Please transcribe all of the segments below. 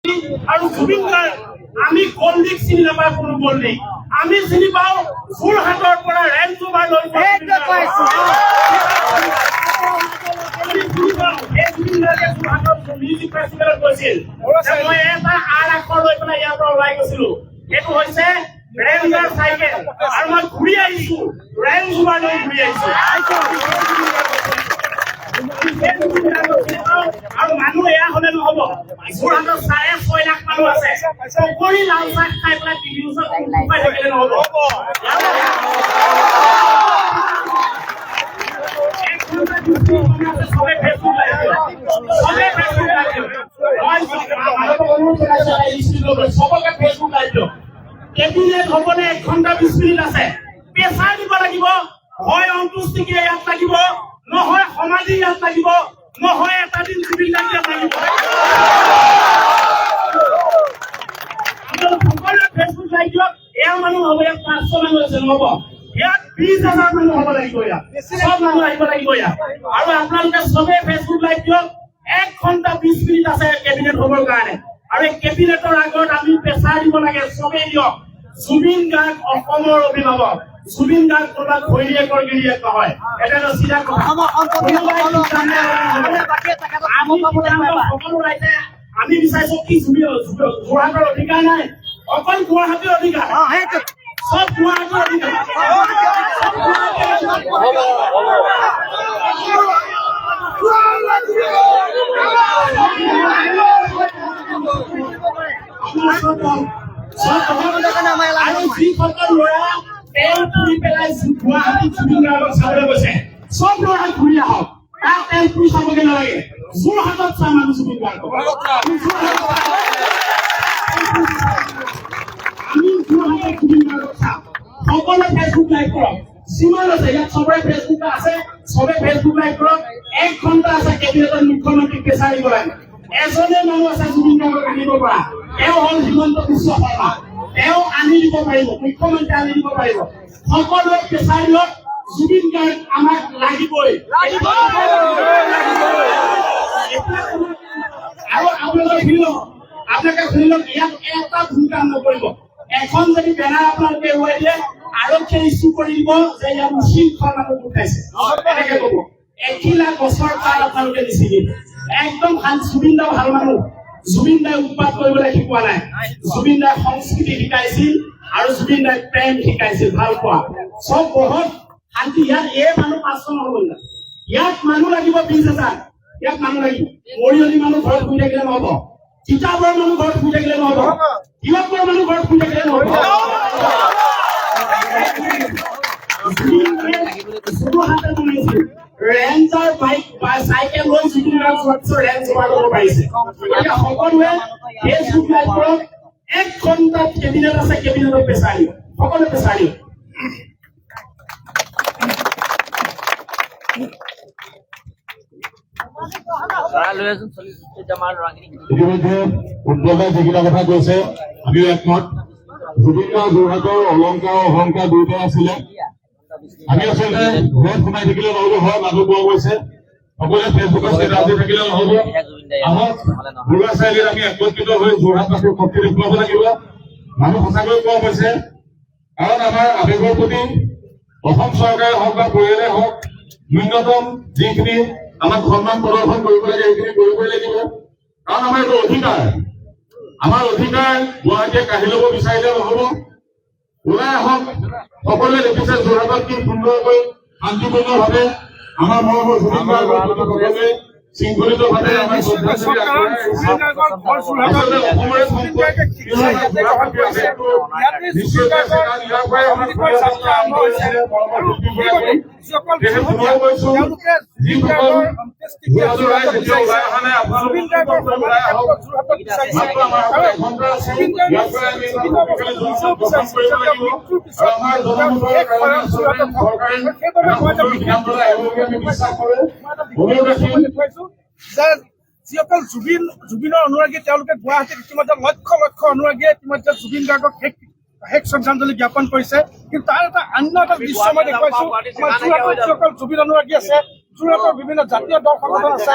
আৰু জুবিন গাৰ্গ আমি গল্ডিক চিনি নাপাওঁ কোনো গল্ডিক আমি চিনি পাওঁ যোৰহাটৰ পৰা ৰেঞ্জোভাৰ লৈ মিউজিক ফেষ্টিভেলত গৈছিল মই এটা আৰ আখৰ লৈ পেলাই ইয়াৰ পৰা ওলাই গৈছিলো এইটো হৈছে ৰেঞ্জাৰ চাইকেল আৰু মই ঘূৰি আহিছো ৰেঞ্জোভাৰ লৈ ঘূৰি আহিছো আৰু মানুহ এয়া হলে নহব যোৰহাটৰ 6.5 লাখ মানুহ আছে পকৰি লাল চাহ খাই পেলাই টিভি ওচৰত উপাই থাকিলে নহব সবকে ফেচবুক লাইভ কেবিনেট হবনে 1 ঘণ্টা 20 মিনিট আছে পেছাৰ দিব লাগিব হয় অন্তুষ্টিকে ইয়াত লাগিব নহয় সমাধি ইয়াত লাগিব নহয় এটা দিন জুবিন গাৰ্গ ইয়াত লাগিব সকলোৱে ফেচবুক লাইভ দিয়ক এয়া মানুহ হ'ব ইয়াত 500 মানুহ আছে নহ'ব ইয়াত 20,000 মানুহ হ'ব লাগিব ইয়াত সব মানুহ আহিব লাগিব ইয়াত আৰু আপোনালোকে সবে ফেচবুক লাইভ দিয়ক 1 ঘণ্টা 20 মিনিট আছে কেবিনেট হ'বৰ কাৰণে আৰু এই কেবিনেটৰ আগত আমি পেছাৰ দিব লাগে সবে দিয়ক জুবিন গাৰ্গ অসমৰ অভিভাৱক জুবিন গাৰ্গ কোনোবা ঘৈণীয়েকৰ গিৰিয়েক নহয় এটা চিধা কথা সকলো ৰাইজে আমি বিচাৰিছো কি যোৰহাটৰ অধিকাৰ নাই অকল গুৱাহাটীৰ অধিকাৰ সব গুৱাহাটীৰ অধিকাৰ আৰু যিসকল ল'ৰা তেল পুৰি পেলাই গুৱাহাটীত জুবিন গাৰ্গক চাবলৈ গৈছে সব ল'ৰা ঘূৰি আহক তাক তেল পুৰি চাবগে নালাগে যোৰহাটত চাম আমি জুবিন গাৰ্গক আমি যোৰহাটত জুবিন গাৰ্গক চাম সকলোৱে ফেচবুক লাইভ কৰক যিমান আছে ইয়াত চবৰে ফেচবুক আছে চবে ফেচবুক লাইভ কৰক 1 ঘণ্টা আছে কেবিনেটত মুখ্যমন্ত্ৰীক পেছাৰ দিব লাগে এজনে মানুহ আছে জুবিন গাৰ্গক আনিব পৰা তেওঁ হ'ল হিমন্ত বিশ্ব শৰ্মা তেওঁ আনি দিব পাৰিব মুখ্যমন্ত্ৰী আনি দিব পাৰিব সকলোৱে পেছাৰ দিয়ক জুবিন গাৰ্গ আমাক লাগিবই আৰু আপোনালোকে শুনি লওক ইয়াত এটা ভুল কাম নকৰিব এখন যদি বেনাৰ আপোনালোকে এৰুৱাই দিয়ে আৰক্ষীয়ে ইছ্যু কৰি দিব যে ইয়াত উশৃংখল মানুহ উঠাইছে এনেকে ক'ব 1 লাখ বছৰ কাল আপোনালোকে দিছে একদম ভাল জুবিন দা ভাল মানুহ জুবিন দাই উৎপাত কৰিবলৈ শিকোৱা নাই জুবিন দাই সংস্কৃতি শিকাইছিল আৰু জুবিন দাই প্ৰেম শিকাইছিল ভাল পোৱা সব বহুত শান্তি ইয়াত এই মানুহ 500 নহ'ব ইয়াত মানুহ লাগিব 20,000 ইয়াত মানুহ লাগিব মৰিয়লি মানুহ ঘৰত শুই থাকিলে নহ'ব কিতাপৰ মানুহ ঘৰত শুই থাকিলে নহ'ব কিবাপৰ মানুহ ঘৰত শুই থাকিলে নহ'ব যোৰহাটে বনাইছিল ৰেঞ্জাৰ বাইক বা চাইকেল লৈ জুবিন গাৰ্গ ৰেঞ্জ কৰিব পাৰিছে গতিকে সকলোৱে ফেচবুক লাইভ কৰক 1 ঘণ্টাত কেবিনেট আছে কেবিনেটত পেছাৰ দিয়ক সকলোৱে পেছাৰ দিয়ক ইতিমধ্যে উদ্যোগে যিকেইটা কথা কৈছে আমিও একমত জুবিন গাৰ্গ যোৰহাটৰ অলংকাৰ অহংকাৰ দুয়োটাই আছিলে আমি আচলতে ঘৰত সোমাই থাকিলে নহ'ব হয় মানুহ পোৱা গৈছে সকলোৱে ফেচবুকত ষ্টেটাছ দি থাকিলে নহ'ব আহক ঘৰুৱা চাৰিআলিত আমি একত্ৰিত হৈ যোৰহাটবাসীৰ শক্তি দেখুৱাব লাগিব মানুহ সঁচাকৈ পোৱা হৈছে কাৰণ আমাৰ আৱেগৰ প্ৰতি অসম চৰকাৰে হওক বা পৰিয়ালে হওক ন্যূনতম যিখিনি আমাক সন্মান প্ৰদৰ্শন কৰিব লাগে সেইখিনি কৰিবই লাগিব কাৰণ আমাৰ এইটো অধিকাৰ আমাৰ অধিকাৰ গুৱাহাটীয়ে কাঢ়ি ল'ব বিচাৰিলে নহ'ব ওলাই আহক সকলোৱে দেখিছে যোৰহাটত কি সুন্দৰকৈ শান্তিপূৰ্ণভাৱে আমাৰ মৰমৰ জুবিন গাৰ্গৰ প্ৰতি সকলোৱে শৃংখলিতভাৱে আমাৰ শ্ৰদ্ধাঞ্জলি আগবঢ়াই অসমৰে সম্পদ যিসকল জুবিনৰ অনুৰাগী তেওঁলোকে গুৱাহাটীত ইতিমধ্যে লক্ষ লক্ষ অনুৰাগীয়ে ইতিমধ্যে জুবিন গাৰ্গক শেষ শ্ৰদ্ধাঞ্জলি জ্ঞাপন কৰিছে কিন্তু তাৰ এটা অন্য এটা দৃশ্য মই দেখুৱাইছো আমাৰ যোৰহাটত যিসকল জুবিন অনুৰাগী আছে যোৰহাটৰ বিভিন্ন জাতীয় দল সংগঠন আছে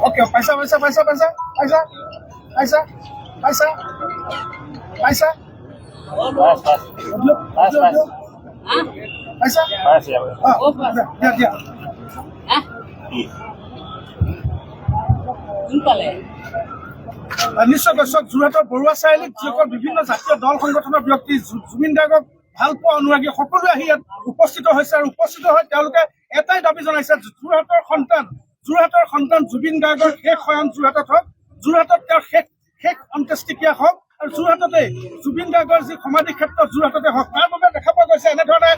ওকে পাইছা পাইছা পাইছা পাইছা পাইছা পাইছা পাইছা পাইছা পাইছা দিয়া দিয়া নিশ্চয় দৰ্শক যোৰহাটৰ বৰুৱা চাৰিআলিত যিসকল বিভিন্ন জাতীয় দল সংগঠনৰ ব্যক্তি জুবিন গাৰ্গক ভাল পোৱা অনুৰাগী সকলোৱে আহি ইয়াত উপস্থিত হৈছে আৰু উপস্থিত হৈ তেওঁলোকে এটাই দাবী জনাইছে যোৰহাটৰ সন্তান জুবিন গাৰ্গৰ শেষ শয়ন যোৰহাটত হওক, যোৰহাটত তেওঁৰ শেষ অন্ত্যেষ্টিক্ৰিয়া হওক আৰু যোৰহাটতে জুবিন গাৰ্গৰ যি সমাধি ক্ষেত্ৰ যোৰহাটতে হওক। তাৰ বাবে দেখা পোৱা গৈছে এনেধৰণে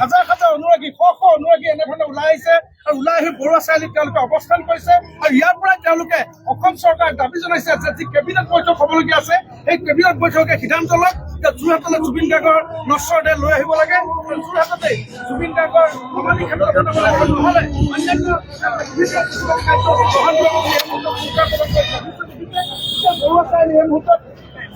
হাজাৰ হাজাৰ অনুৰাগী শ অনুৰাগী এনেধৰণে ওলাই আহিছে আৰু ওলাই আহি বৰুৱা চাৰিআলিত তেওঁলোকে অৱস্থান কৰিছে আৰু ইয়াৰ পৰাই তেওঁলোকে অসম চৰকাৰক দাবী জনাইছে যে যি কেবিনেট বৈঠক হ'বলগীয়া আছে সেই কেবিনেট বৈঠকে সিদ্ধান্ত লওক যে যোৰহাটলৈ জুবিন গাৰ্গৰ নশ্বৰ দেহ লৈ আহিব লাগে আৰু যোৰহাটতে জুবিন গাৰ্গৰ সমাধি ক্ষেত্ৰ বনাব লাগে, নহ'লে অন্যান্য বৰুৱা চাৰিআলি এই মুহূৰ্তত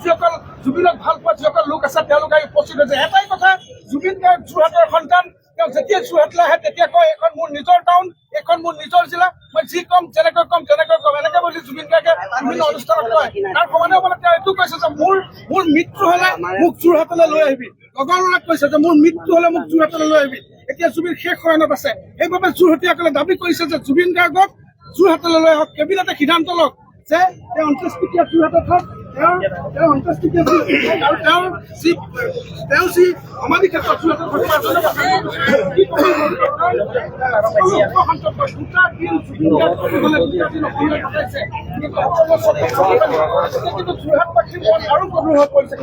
যিসকল জুবিনক ভাল পোৱা যিসকল লোক আছে তেওঁলোকে উপস্থিত হৈছে। এটাই কথা, জুবিন গাৰ্গ যোৰহাটৰ সন্তান, তেওঁ যেতিয়া যোৰহাটলৈ আহে তেতিয়া কয় এইখন মোৰ নিজৰ টাউন, এইখন মোৰ নিজৰ জিলা, মই যি কম যেনেকৈ কম এনেকে বুলি জুবিন গাৰ্গে বিভিন্ন অনুষ্ঠানত কয়। তাৰ সমানে হ'বলৈ তেওঁ এইটো কৈছে যে মোৰ মৃত্যু হলে মোক যোৰহাটলৈ লৈ আহিবি, লগৰ ল'ৰাক কৈছে যে মোৰ মৃত্যু হলে মোক যোৰহাটলৈ লৈ আহিবি। এতিয়া জুবিন শেষ শয়নত আছে, সেইবাবে যোৰহাটীয়াসকলে দাবী কৰিছে যে জুবিন গাৰ্গক যোৰহাটলৈ লৈ আহক, কেবিনেটে সিদ্ধান্ত লওক যে তেওঁ অন্ত্যেষ্টিক্ৰিয়া যোৰহাটত হওক, তেওঁৰ অন্ত্যেষ্টিক্ৰিয়া আৰু তেওঁ যি সমাধি ক্ষেত্ৰত যোৰহাটত আৰু গভীৰ হৈ পৰিছে।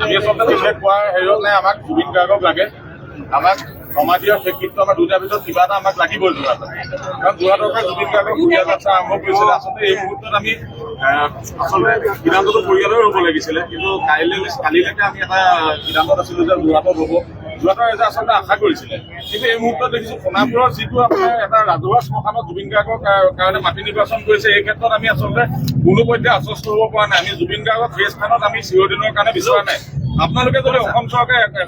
আমি আচলতে বিশেষ কোৱাৰ হেৰিয়ত নাই, আমাক জুবিন গাৰ্গক লাগে, আমাক সমাধি আৰু স্বীকৃতি আমাৰ দুটাৰ ভিতৰত কিবা এটা আমাক লাগিবই যোৰহাটত। কাৰণ যোৰহাটৰ পৰা জুবিন গাৰ্গক সুকীয়া যাত্ৰা আৰম্ভ কৰিছিলে। আচলতে এই মুহূৰ্তত আমি আচলতে সিদ্ধান্তটো পৰিয়ালৰ হ'ব লাগিছিলে, কিন্তু কালিলৈকে আমি এটা সিদ্ধান্তত আছিলো যে যোৰহাটত হ'ব, যোৰহাটৰ ৰাইজে আচলতে আশা কৰিছিলে। কিন্তু এই মুহূৰ্তত দেখিছো সোণাপুৰৰ যিটো আপোনাৰ এটা ৰাজহুৱা শ্মশানত জুবিন গাৰ্গৰ কাৰণে মাটি নিৰ্বাচন কৰিছে, এই ক্ষেত্ৰত আমি আচলতে কোনো পৰ্যায়ে আশ্বস্ত হ'ব পৰা নাই। আমি জুবিন গাৰ্গক সেই স্থানত আমি চিৰদিনৰ কাৰণে বিচৰা নাই। আপোনালোকে যদি অসম চৰকাৰে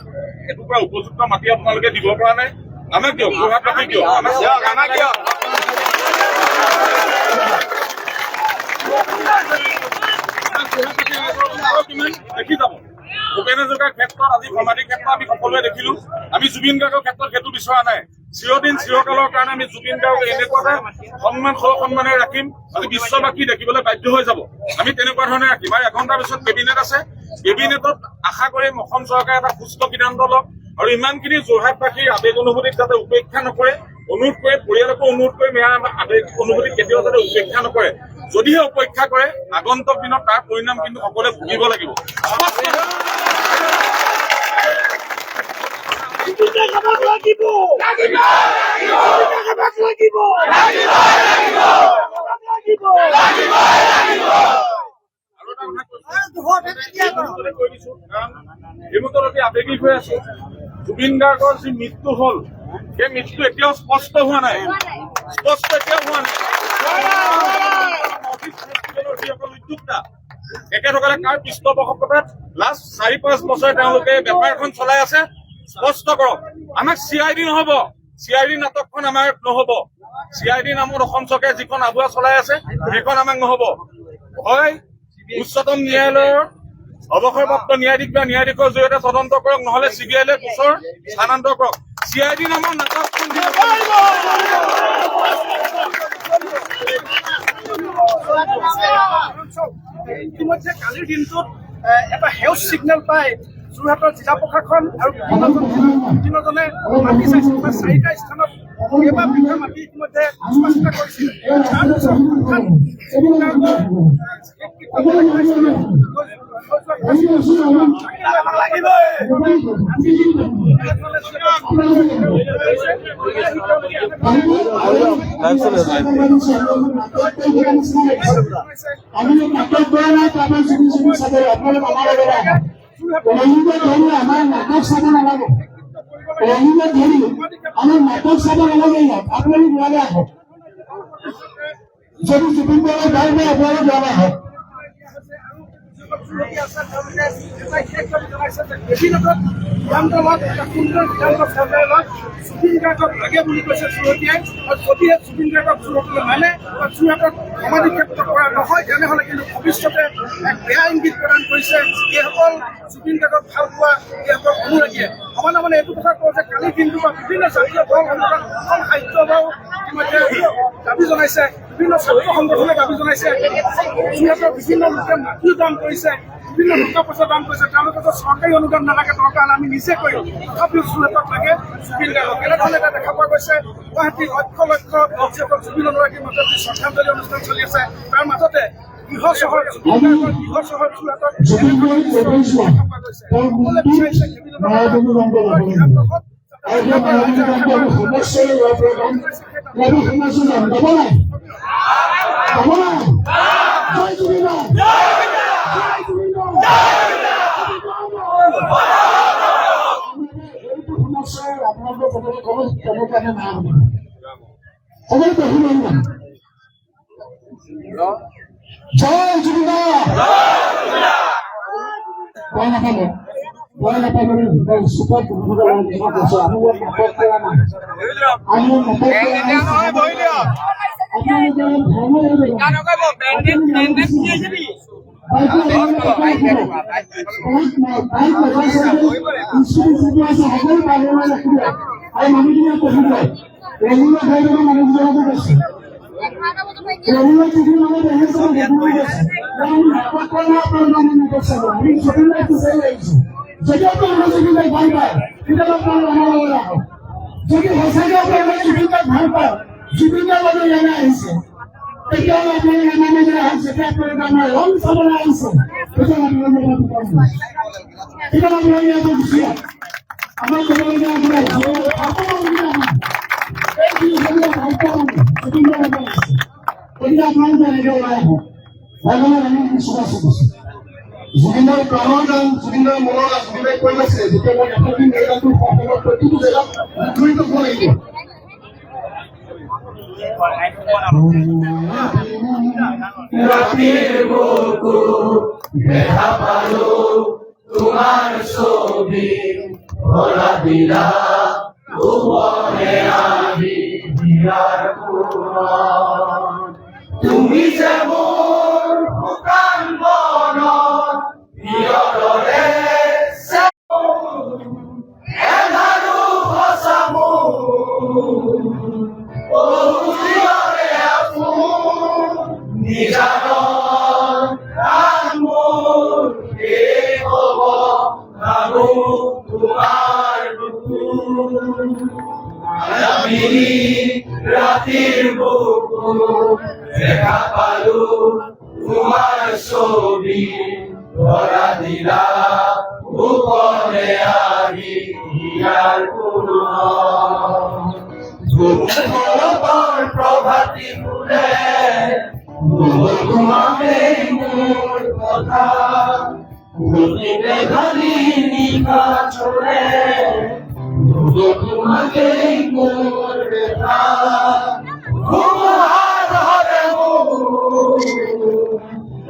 এটুকুৰা উপযুক্ত মাটি আপোনালোকে দিব পৰা নাই, আমাক দিয়ক, যোৰহাট ৰাখি দিয়ক, আমাক দিয়ক। দেখি যাব ভূপেন হাজৰিকাৰ ক্ষেত্ৰত আজি সমাধিৰ ক্ষেত্ৰত আমি সকলোৱে দেখিলো। আমি জুবিন গাৰ্গৰ ক্ষেত্ৰত সেইটো বিচৰা নাই। চিৰদিন চিৰকালৰ কাৰণে আমি জুবিন গাৰ্গক এনেকুৱা সন্মানেৰে ৰাখিম, আজি বিশ্ববাসী দেখিবলৈ বাধ্য হৈ যাব। আমি তেনেকুৱা ধৰণে ৰাখিম। আৰু এঘণ্টাৰ পিছত কেবিনেট আছে, কেবিনেটত আশা কৰিম অসম চৰকাৰে এটা সুস্থ সিদ্ধান্ত লওক আৰু ইমানখিনি যোৰহাটবাসীৰ আবেগ অনুভূতিক যাতে উপেক্ষা নকৰে, অনুৰোধ কৰে, পৰিয়ালকো অনুৰোধ কৰিম ইয়াৰ আবেগ অনুভূতিক কেতিয়াও যাতে উপেক্ষা নকৰে। যদিহে উপেক্ষা কৰে, আগন্তুক দিনত তাৰ পৰিণাম কিন্তু সকলোৱে ভুগিব লাগিব। আবেগিক হৈ আছো। জুবিন গাৰ্গৰ যি মৃত্যু হল, সেই মৃত্যু এতিয়াও স্পষ্ট হোৱা নাই, উদ্যোক্তা তেখেতসকলে কাৰ পৃষ্ঠপোষকতাত লাষ্ট 4-5 বছৰ তেওঁলোকে বেপাৰখন চলাই আছে, স্পষ্ট কৰক। আমাক CID নহব, CID নাটকখন আমাৰ নহব, CID নামত অসম চৰকাৰে যিখন আবুৱা চলাই আছে সেইখন আমাক নহব। হয় উচ্চতম ন্যায়ালয়ৰ অৱসৰপ্ৰাপ্ত ন্যায়াধীশ বা ন্যায়াধীশৰ জৰিয়তে তদন্ত কৰক, নহলে CBI লৈ গোচৰ স্থানান্তৰ কৰক। CID নামৰ নাটকখন ইতিমধ্যে কালিৰ দিনটোত এটা সেউজ চিগনেল পাই যোৰহাটৰ জিলা প্ৰশাসন আৰু বিভিন্নজনে মাটি চাইছিল বা 4টা স্থানত কেইবা বিঘা মাটি ইতিমধ্যে স্পষ্ট কৰিছিল। আমাৰ নাটক চাব নালাগে, আমাৰ নাটক চাব নালাগে, আপোনালোক যোৱালে আহক। যদি জুবিন গাৰ্গৰ গাড়ী নাই আপোনালোক যোৱালে আহক। যিসকল যুৱতী আছে তেওঁলোকে এটাই শেষ দাবী জনাইছে যে কেবিনেটত সিদ্ধান্ত লওক, এটা সুন্দৰ সিদ্ধান্ত চৰকাৰে লওক। জুবিন গাৰ্গক লাগে বুলি কৈছে যুৱতীয়ে, আৰু যদিহে জুবিন গাৰ্গক যুৱতীয়ে মানে বা যোৰহাটত সমাধি ক্ষেত্ৰ কৰা নহয় তেনেহ'লে কিন্তু ভৱিষ্যতে এক বেয়া ইংগিত প্ৰদান কৰিছে এইসকল জুবিন গাৰ্গক ভাল পোৱা এইসকল অনুৰাগীয়ে। সমানে মানে এইটো কথা কওঁ যে কালি দিনটো বা বিভিন্ন জাতীয় দল সংগঠন অসম সাহিত্য সভাও ইতিমধ্যে দাবী জনাইছে, বিভিন্ন ছাত্ৰ সংগঠনে দাবী জনাইছে। যোৰহাটৰ বিভিন্ন লোকে মাটিও দান কৰিছে, বিভিন্ন টকা পইচা দান কৰিছে, তেওঁলোকে যে চৰকাৰী অনুদান নালাগে দৰকাৰ আমি নিজে কৰিম, তথাপিও যোৰহাটত লাগে জুবিন গাৰ্গক। এনেধৰণে এটা দেখা পোৱা গৈছে গুৱাহাটীৰ লক্ষ লক্ষ যিসকল জুবিন অনুৰাগীৰ মাজত যি শ্ৰদ্ধাঞ্জলি অনুষ্ঠান চলি আছে তাৰ মাজতে গৃহ চহৰ জুবিন গাৰ্গৰ গৃহ চহৰ যোৰহাটত দেখা পোৱা গৈছে। সকলোৱে বিচাৰিছে কেবিনেটৰ সিদ্ধান্ত হওক। জয় জুবিন সুপার যদি আপনার জুবিনদার ভাল পায় সেটা আপনার যদি সঁচাকে আপনার জুবিনদার ভাল পায় জুবিনদার বাবে জানা আহিছে তেতিয়াহ'লে আপোনালোকে জানে যে যেতিয়া আপোনালোকে আমাৰ ৰং চাবলৈ আহিছে তেতিয়া আপোনালোকে তেতিয়া আপোনালোকে ইয়াতে গুচি আহক। আমাৰ ক'বলগীয়া আপোনাৰ এই যিসকলে ভাল পায় জুবিনদাৰ বাবে আহিছে গতিকে আপোনালোকে এনেকৈ ওলাই আহক। ভগৱানে আমি বিশ্বাস কৰিছোঁ জুবিনৰ প্ৰাণৰ গান জুবিনৰ মনৰ গান জুবিনে কৈ আছে যেতিয়া মই নাথাকিম এই গানটো অসমৰ প্ৰতিটো জেগাত মুখৰিত হ'ব লাগিব। রাতের বুকু দেখা পালো তোমার ছবি ভরা দিলা উপরে আমি দিয়ার পুরাণ তুমি যে মোর শুকান বনত প্ৰিয়ৰে এধাৰু সঁচামো বহুদিনৰে আপোন নিজানৰ প্ৰাণ মোৰ শেষ হ'ব ভাবো তোমাৰ বুকুত আমি ৰাতিৰ বুকু দেখা পালো তোমাৰ ছবি ভৰা দিলা উপৰে আহি ইয়াৰ পুনৰ প্ৰভাতী ফুলে তোমাকেই মোৰ কথা ঘূৰিলে ঘালি নিশা চলে তোমাকেই মোৰ দেখা ঘুমহাৰ হৰে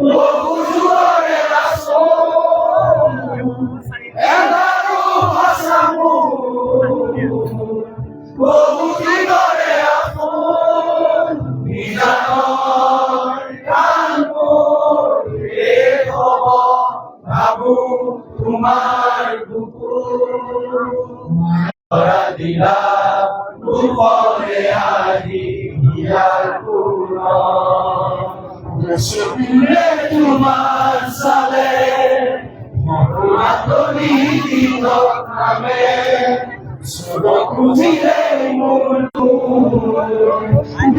বহু জোৰে আছো এবাৰো ভাষামো বহু দিনৰে আপোন নিজানৰ প্ৰাণ মোৰ শেষ হ'ব ভাবো তোমাৰ বুকুত ধৰা দিলা উপৰে আহি ইয়াৰ পুৰণে তোমাৰ চালে মাতনি দিনত নামে খুজিলে মোৰ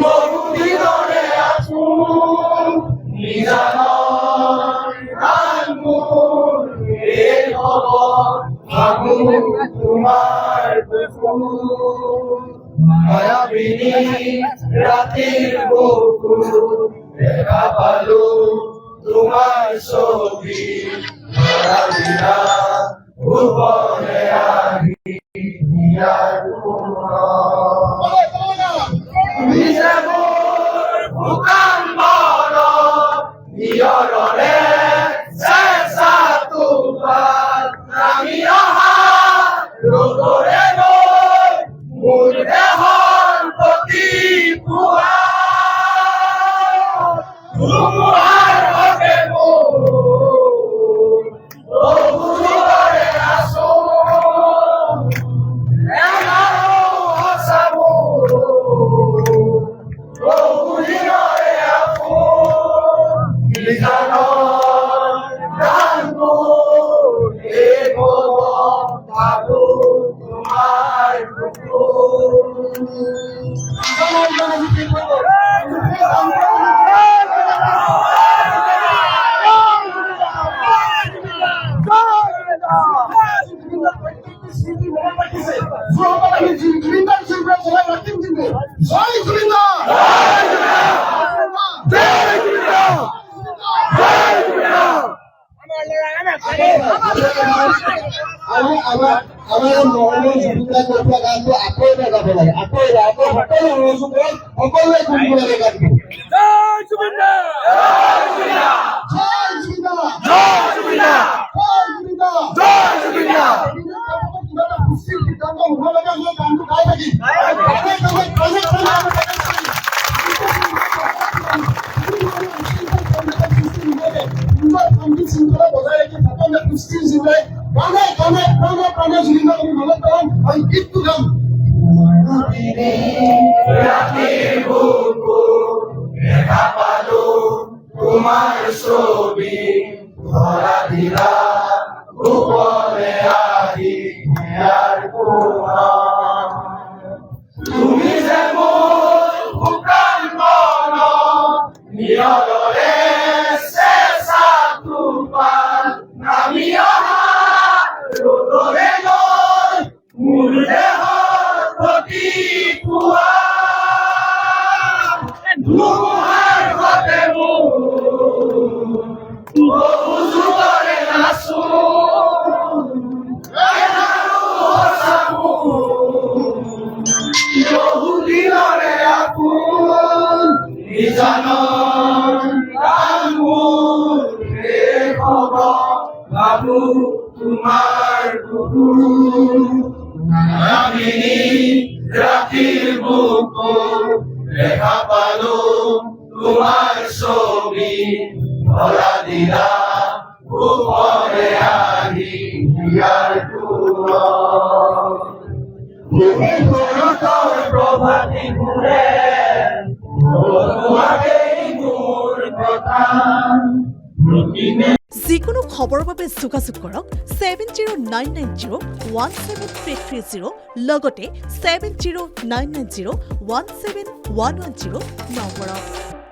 বহু দিনৰে আপোন নিজানৰ প্ৰাণ মোৰ শেষ হ'ব ভাবো তোমাৰ বুকুত মায়াবিনী ৰাতিৰ বুকু দেখা পালো তোমাৰ ছবি ভৰা দিলা উপৰে আহি ইয়াৰ তুমি যে মোৰ শুকান বনত নিয়ৰৰে তোমাৰ হকে মোৰ প্ৰভুৰে আসো এমানো আসামো প্ৰভুৰে আপো নিজানো জানো এ বাবু তোমাৰ আমাৰ মৰমৰ জুবিনদা কৈছে গানটো আকৌ এবাৰ গাব লাগে আকৌ এবাৰ আকৌ সকলো ৰসুকৰ সকলোৱে শুনিব লাগে গানটো জয় জুবিনদা জয় জুবিনদা জয় জুবিনদা জয় জুবিনদা জয় জুবিনদা কিবা এটা সুস্থিৰ সিদ্ধান্ত হ'ব লাগে মই গানটো গাই থাকিম শৃংখলা বজাই ৰাখি সকলোৱে সুস্থিৰ জীৱাই কামে কামে কামে কামে জুবিনদা আমি মনত পেলাম আৰু গীতটো গাম রাতের বুকুর দেখা পালো তোমার ছবি ধরা দিলা উপরে আহি আর তুমি যেমন ভুটান বন নিয়রে শেষা তুফান নামি অহা রোদরে নয় মূল দেহ প্ৰতিপুৱা ধুমুহাৰ ঘতে বহু যুগৰে নাচো বহু দিনৰে আপোন নিজানৰ মোৰ হ'ব বাবু তোমাৰ কুকুৰ আমি ৰাতেৰ বুকুৰ দেখা পালো তোমাৰ ছবি ধৰা দিলা উপৰে আহি ইয়াৰ প্ৰভাতী ঘুৰে তোমাকে মোৰ কথা যিকোনো খবৰৰ বাবে যোগাযোগ কৰক 7099017330 লগতে 7099017110 নম্বৰত।